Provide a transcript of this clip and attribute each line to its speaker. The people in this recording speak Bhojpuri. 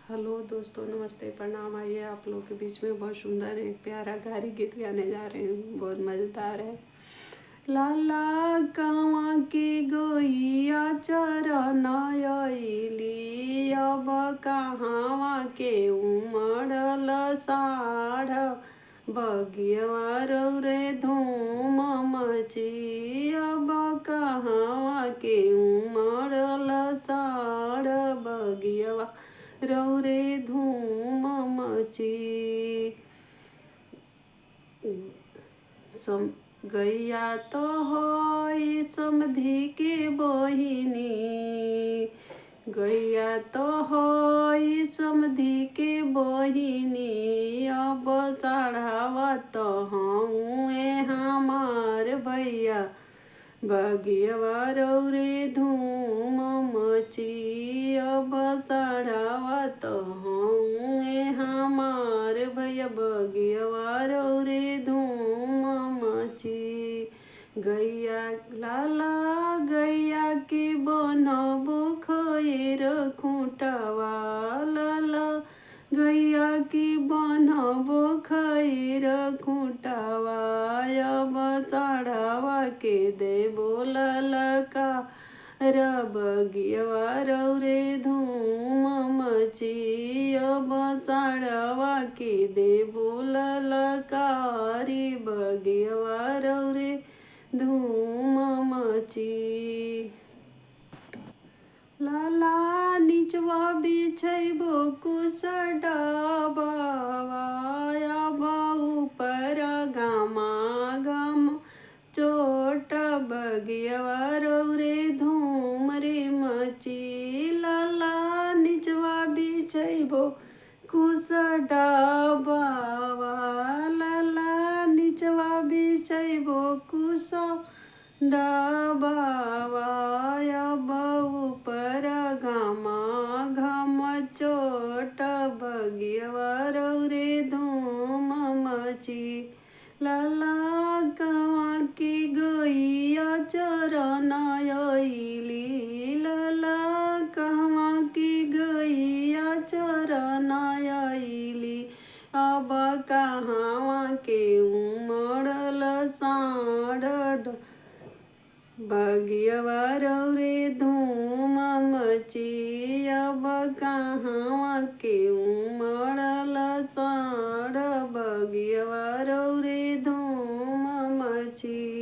Speaker 1: हेलो दोस्तों, नमस्ते, प्रणाम। आइए आप लोगों के बीच में बहुत सुंदर एक प्यारा घारी गीत गाने जा रहे हैं, बहुत मज़ेदार है। लाला कावा के गोइया चरन आइली, अब कहाँवा के उमड़ल साढ़, बगियवा रे धूम मची, अब कहाँवा के उमड़ल साढ़, बगियवा रे धूम मची। सम गैया तो होई समधी के बहिनी, गैया तो होई समधी के बहिनी, अब चढ़ावा तो हऊँ हमार भैया, बगियवा रे धूम मची, अब चढ़ावा तो हऊँ हमार भैया, बगियवा रे धूम मची। गैया लाला गैया के बनबो खैर खूंटवा, लाला गैया की बनबो खैर खूंटवा, अब चढ़ावा के देबो ललका, बगियवा रे धूम मची, अब चढ़ावा के देबो ललकारी, बगियवा रे धूम मची। लाला निचवा बिछैबो कुश डबावा, अब ऊपर घामा घम चोट, बगियवा रे धूम रे मची। लाला निचवा बिछैबो कुश डबावा, लाला निचवा बिछैबो कुश डबावा, अब ऊपर घामा घम चोट, बगियवा रे धूम मची। लाला गाँव की गैया चरन आइली, लाला गाँव की गैया चरन आइली, अब कहाँवा के उमड़ल साढ़, बगियवा रे धूम मची, अब कहाँवा के उमड़ल साढ़, बगियवा रे धूम मची।